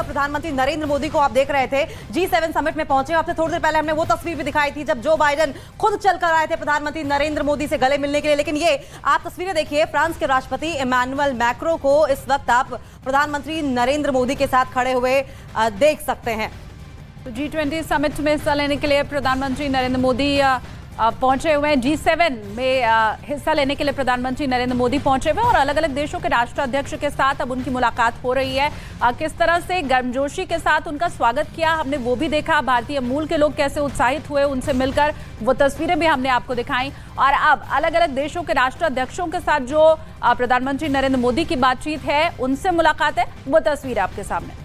प्रधानमंत्री नरेंद्र मोदी को आप देख रहे थे G7 समिट में पहुंचे। आपसे थोड़ी देर पहले हमने वो तस्वीर भी दिखाई थी जब जो बाइडेन खुद चलकर आए थे प्रधानमंत्री नरेंद्र मोदी से गले मिलने के लिए। लेकिन ये आप तस्वीरें देखिए, फ्रांस के राष्ट्रपति इमैनुअल मैक्रो को इस वक्त आप प्रधानमंत्री नरेंद्र मोदी के साथ खड़े हुए देख सकते हैं। तो G20 समिट में हिस्सा लेने के लिए प्रधानमंत्री नरेंद्र मोदी पहुंचे हुए हैं। G7 में हिस्सा लेने के लिए प्रधानमंत्री नरेंद्र मोदी पहुंचे हुए और अलग अलग देशों के राष्ट्राध्यक्ष के साथ अब उनकी मुलाकात हो रही है। किस तरह से गर्मजोशी के साथ उनका स्वागत किया हमने वो भी देखा। भारतीय मूल के लोग कैसे उत्साहित हुए उनसे मिलकर, वो तस्वीरें भी हमने आपको दिखाई। और अब अलग अलग देशों के राष्ट्राध्यक्षों के साथ जो प्रधानमंत्री नरेंद्र मोदी की बातचीत है, उनसे मुलाकात है, वो तस्वीर आपके सामने।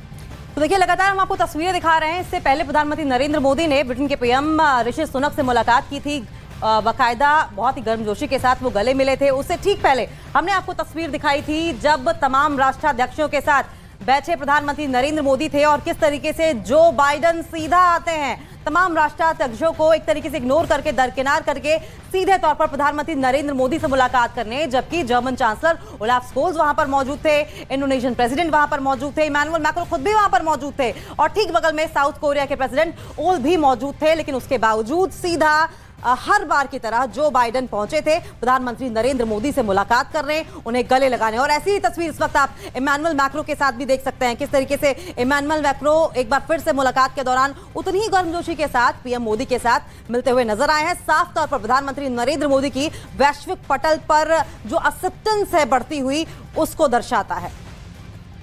तो देखिए, लगातार हम आपको तस्वीरें दिखा रहे हैं। इससे पहले प्रधानमंत्री नरेंद्र मोदी ने ब्रिटेन के पीएम ऋषि सुनक से मुलाकात की थी। बाकायदा बहुत ही गर्मजोशी के साथ वो गले मिले थे। उससे ठीक पहले हमने आपको तस्वीर दिखाई थी जब तमाम राष्ट्राध्यक्षों के साथ बैठे प्रधानमंत्री नरेंद्र मोदी थे और किस तरीके से जो बाइडेन सीधा आते हैं, तमाम राष्ट्राध्यक्षों को एक तरीके से इग्नोर करके, दरकिनार करके सीधे तौर पर प्रधानमंत्री नरेंद्र मोदी से मुलाकात करने। जबकि जर्मन चांसलर ओलाफ स्कोल्स वहां पर मौजूद थे, इंडोनेशियन प्रेसिडेंट वहां पर मौजूद थे, इमैनुअल मैक्रो खुद भी वहां पर मौजूद थे और ठीक बगल में साउथ कोरिया के प्रेसिडेंट ओल भी मौजूद थे। लेकिन उसके बावजूद सीधा हर बार की तरह जो बाइडेन पहुंचे थे प्रधानमंत्री नरेंद्र मोदी से मुलाकात करने, उन्हें गले लगाने। और ऐसी ही तस्वीर इस वक्त आप इमैनुअल मैक्रो के साथ भी देख सकते हैं। किस तरीके से इमैनुअल मैक्रो एक बार फिर से मुलाकात के दौरान उतनी ही गर्मजोशी के साथ पीएम मोदी के साथ मिलते हुए नजर आए हैं। साफ तौर पर प्रधानमंत्री नरेंद्र मोदी की वैश्विक पटल पर जो एक्सेप्टेंस है बढ़ती हुई, उसको दर्शाता है।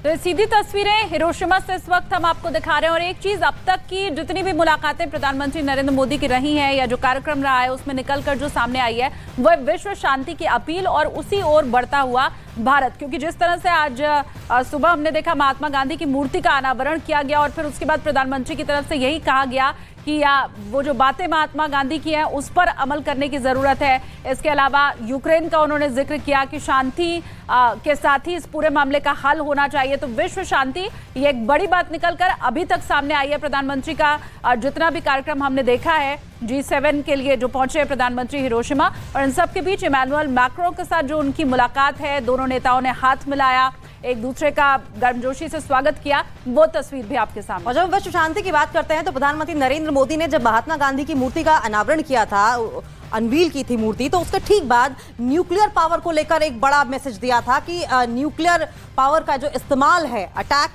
तो सीधी तस्वीरें हिरोशिमा से इस वक्त हम आपको दिखा रहे हैं। और एक चीज, अब तक की जितनी भी मुलाकातें प्रधानमंत्री नरेंद्र मोदी की रही हैं या जो कार्यक्रम रहा है, उसमें निकलकर जो सामने आई है वह विश्व शांति की अपील और उसी ओर बढ़ता हुआ भारत। क्योंकि जिस तरह से आज सुबह हमने देखा महात्मा गांधी की मूर्ति का अनावरण किया गया और फिर उसके बाद प्रधानमंत्री की तरफ से यही कहा गया कि वो जो बातें महात्मा गांधी की हैं उस पर अमल करने की जरूरत है। इसके अलावा यूक्रेन का उन्होंने जिक्र किया कि शांति के साथ ही इस पूरे मामले का हल होना चाहिए। तो विश्व शांति, ये एक बड़ी बात निकलकर अभी तक सामने आई है। प्रधानमंत्री का जितना भी कार्यक्रम हमने देखा है G7 के लिए जो पहुंचे प्रधानमंत्री हिरोशिमा, और इन सब के बीच इमैनुअल मैक्रो के साथ जो उनकी मुलाकात है, दोनों नेताओं ने हाथ मिलाया, एक दूसरे का गर्मजोशी से स्वागत किया, वो तस्वीर भी आपके सामने। और जब विश्व शांति की बात करते हैं तो प्रधानमंत्री नरेंद्र मोदी ने जब महात्मा गांधी की मूर्ति का अनावरण किया था, अनवील की थी मूर्ति, तो उसके ठीक बाद न्यूक्लियर पावर को लेकर एक बड़ा मैसेज दिया था कि न्यूक्लियर पावर का जो इस्तेमाल है, अटैक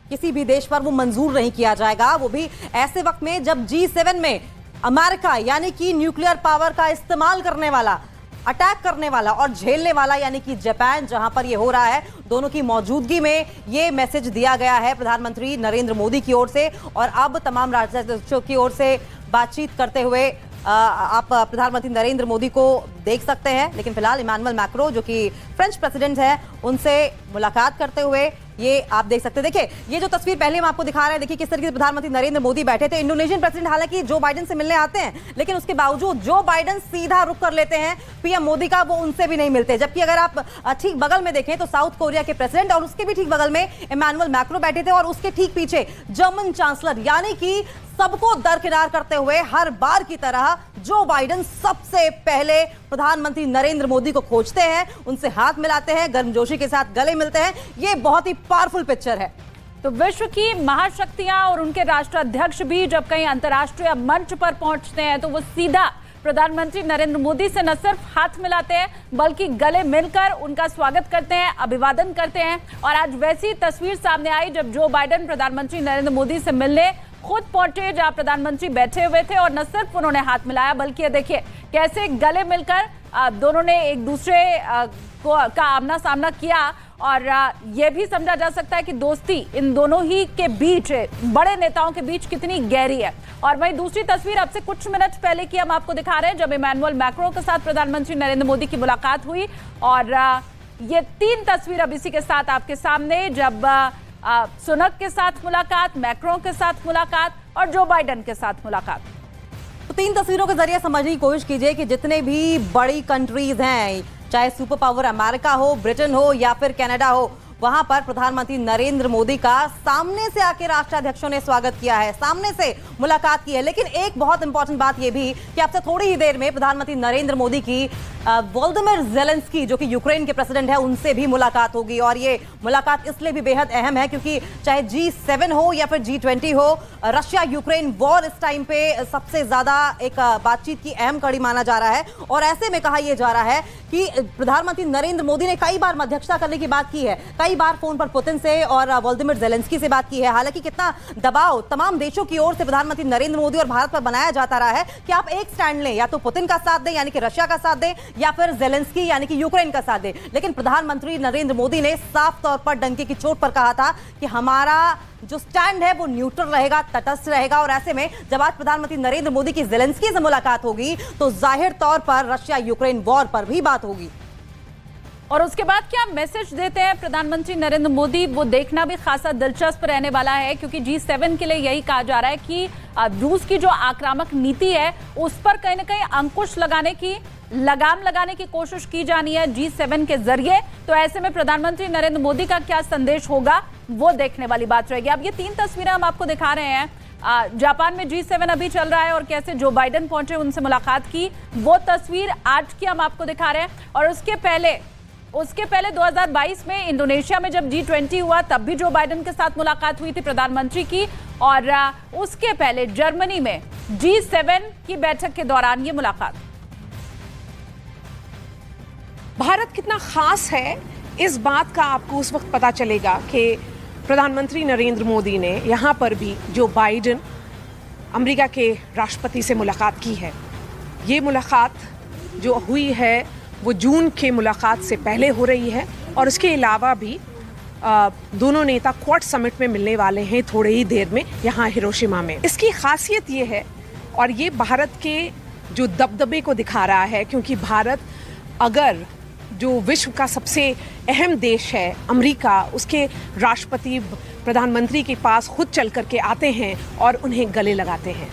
किसी भी देश पर, वो मंजूर नहीं किया जाएगा। वो भी ऐसे वक्त में जब G7 में अमेरिका यानी कि न्यूक्लियर पावर का इस्तेमाल करने वाला, अटैक करने वाला और झेलने वाला यानी कि जापान, जहां पर ये हो रहा है, दोनों की मौजूदगी में ये मैसेज दिया गया है प्रधानमंत्री नरेंद्र मोदी की ओर से। और अब तमाम राष्ट्राध्यक्षों की ओर से बातचीत करते हुए आप प्रधानमंत्री नरेंद्र मोदी को देख सकते हैं। लेकिन फिलहाल इमैनुअल मैक्रो जो कि फ्रेंच प्रेसिडेंट है, उनसे मुलाकात करते हुए ये आप देख सकते हैं। देखिए, ये जो तस्वीर पहले हम आपको दिखा रहे हैं, देखिए किस तरीके से प्रधानमंत्री नरेंद्र मोदी बैठे थे। इंडोनेशियन प्रेसिडेंट हालांकि जो बाइडेन से मिलने आते हैं, लेकिन उसके बावजूद जो बाइडेन सीधा रुख कर लेते हैं पीएम मोदी का, वो उनसे भी नहीं मिलते। जबकि अगर आप ठीक बगल में देखें तो साउथ कोरिया के प्रेसिडेंट और उसके भी ठीक बगल में इमैनुअल मैक्रो बैठे थे और उसके ठीक पीछे जर्मन चांसलर, यानी कि सबको दरकिनार करते हुए हर बार की तरह जो बाइडेन सबसे पहले प्रधानमंत्री नरेंद्र मोदी को खोजते हैं, उनसे हाथ मिलाते हैं, गर्मजोशी के साथ गले मिलते हैं। ये बहुत ही पावरफुल पिक्चर है। तो विश्व की महाशक्तियां और उनके राष्ट्राध्यक्ष भी जब कहीं अंतर्राष्ट्रीय मंच पर पहुंचते हैं तो वो सीधा प्रधानमंत्री नरेंद्र मोदी से न सिर्फ हाथ मिलाते हैं बल्कि गले मिलकर उनका स्वागत करते हैं, अभिवादन करते हैं। और आज वैसी तस्वीर सामने आई जब जो बाइडेन प्रधानमंत्री नरेंद्र मोदी से मिलने खुद पहुंचे, जहां प्रधानमंत्री बैठे हुए थे और न सिर्फ उन्होंने हाथ मिलाया बल्कि देखिए कैसे गले मिलकर दोनों ने एक दूसरे का आमना सामना किया। और यह भी समझा जा सकता है कि दोस्ती इन दोनों ही के बीच, बड़े नेताओं के बीच कितनी गहरी है। और वहीं दूसरी तस्वीर अब से कुछ मिनट पहले की हम आपको दिखा रहे हैं जब इमैनुअल मैक्रो के साथ प्रधानमंत्री नरेंद्र मोदी की मुलाकात हुई। और ये तीन तस्वीर अब इसी के साथ आपके सामने, जब सुनक के साथ मुलाकात, मैक्रो के साथ मुलाकात और जो बाइडेन के साथ मुलाकात। तो तीन तस्वीरों के जरिए समझने की कोशिश कीजिए कि जितने भी बड़ी कंट्रीज हैं, चाहे सुपर पावर अमेरिका हो, ब्रिटेन हो या फिर कनाडा हो, वहां पर प्रधानमंत्री नरेंद्र मोदी का सामने से आके राष्ट्राध्यक्षों ने स्वागत किया है, सामने से मुलाकात की है। लेकिन एक बहुत इंपॉर्टेंट बात यह भी कि अब से थोड़ी ही देर में प्रधानमंत्री नरेंद्र मोदी की वोलोदिमीर ज़ेलेंस्की जो कि यूक्रेन के प्रेसिडेंट है उनसे भी मुलाकात होगी। और ये मुलाकात इसलिए भी बेहद अहम है क्योंकि चाहे G7 हो या फिर G20 हो, रशिया यूक्रेन वॉर इस टाइम पे सबसे ज्यादा एक बातचीत की अहम कड़ी माना जा रहा है। और ऐसे में कहा यह जा रहा है कि प्रधानमंत्री नरेंद्र मोदी ने कई बार मध्यस्थता करने की बात की है, कई बार फोन पर पुतिन से और वोलोदिमीर ज़ेलेंस्की से बात की है। हालांकि कितना दबाव तमाम देशों की ओर से प्रधानमंत्री नरेंद्र मोदी और भारत पर बनाया जाता रहा है कि आप एक स्टैंड लें, या तो पुतिन का साथ दें यानी कि रशिया का साथ दें, या फिर ज़ेलेंस्की यानी कि यूक्रेन का साथ दें। लेकिन प्रधानमंत्री नरेंद्र मोदी ने साफ तौर पर डंके की चोट पर कहा था कि हमारा जो स्टैंड है वो न्यूट्रल रहेगा, तटस्थ रहेगा। और ऐसे में जब आज प्रधानमंत्री नरेंद्र मोदी की ज़ेलेंस्की से मुलाकात होगी तो जाहिर तौर पर रशिया यूक्रेन वॉर पर भी बात होगी। और उसके बाद क्या मैसेज देते हैं प्रधानमंत्री नरेंद्र मोदी, वो देखना भी खासा दिलचस्प रहने वाला है, क्योंकि G7 के लिए यही कहा जा रहा है कि रूस की जो आक्रामक नीति है उस पर कहीं ना कहीं अंकुश लगाने की, लगाम लगाने की कोशिश की जानी है G7 के जरिए। तो ऐसे में प्रधानमंत्री नरेंद्र मोदी का क्या संदेश होगा वो देखने वाली बात रहेगी। अब ये 3 तस्वीरें हम आपको दिखा रहे हैं। जापान में G7 अभी चल रहा है और कैसे जो बाइडेन पहुंचे, उनसे मुलाकात की, वो तस्वीर आज की हम आपको दिखा रहे हैं। और उसके पहले 2022 में इंडोनेशिया में जब G20 हुआ तब भी जो बाइडेन के साथ मुलाकात हुई थी प्रधानमंत्री की। और उसके पहले जर्मनी में G7 की बैठक के दौरान ये मुलाकात। भारत कितना खास है इस बात का आपको उस वक्त पता चलेगा कि प्रधानमंत्री नरेंद्र मोदी ने यहाँ पर भी जो बाइडेन अमेरिका के राष्ट्रपति से मुलाकात की है। ये मुलाकात जो हुई है वो जून के मुलाकात से पहले हो रही है। और इसके अलावा भी दोनों नेता क्वाड समिट में मिलने वाले हैं थोड़े ही देर में यहाँ हिरोशिमा में। इसकी खासियत ये है और ये भारत के जो दबदबे को दिखा रहा है, क्योंकि भारत अगर जो विश्व का सबसे अहम देश है अमेरिका, उसके राष्ट्रपति प्रधानमंत्री के पास खुद चल करके आते हैं और उन्हें गले लगाते हैं।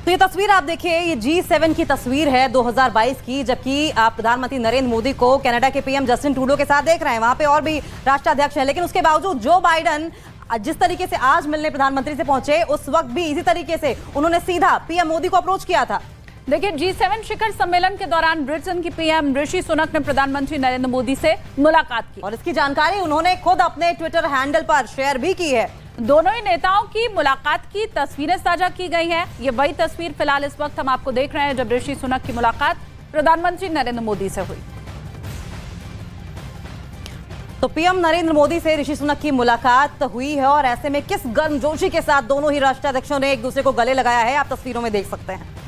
तो ये तस्वीर आप देखिए, ये G7 की तस्वीर है 2022 की, जबकि आप प्रधानमंत्री नरेंद्र मोदी को कनाडा के पीएम जस्टिन ट्रूडो के साथ देख रहे हैं। वहां पे और भी राष्ट्राध्यक्ष हैं, लेकिन उसके बावजूद जो बाइडेन जिस तरीके से आज मिलने प्रधानमंत्री से पहुंचे, उस वक्त भी इसी तरीके से उन्होंने सीधा पीएम मोदी को अप्रोच किया था। देखिए, G7 शिखर सम्मेलन के दौरान ब्रिटेन की पीएम ऋषि सुनक ने प्रधानमंत्री नरेंद्र मोदी से मुलाकात की और इसकी जानकारी उन्होंने खुद अपने ट्विटर हैंडल पर शेयर भी की है। दोनों ही नेताओं की मुलाकात की तस्वीरें साझा की गई हैं। ये वही तस्वीर फिलहाल इस वक्त हम आपको देख रहे हैं जब ऋषि सुनक की मुलाकात प्रधानमंत्री नरेंद्र मोदी से हुई। तो पीएम नरेंद्र मोदी से ऋषि सुनक की मुलाकात हुई है और ऐसे में किस गर्मजोशी के साथ दोनों ही राष्ट्राध्यक्षों ने एक दूसरे को गले लगाया है, आप तस्वीरों में देख सकते हैं।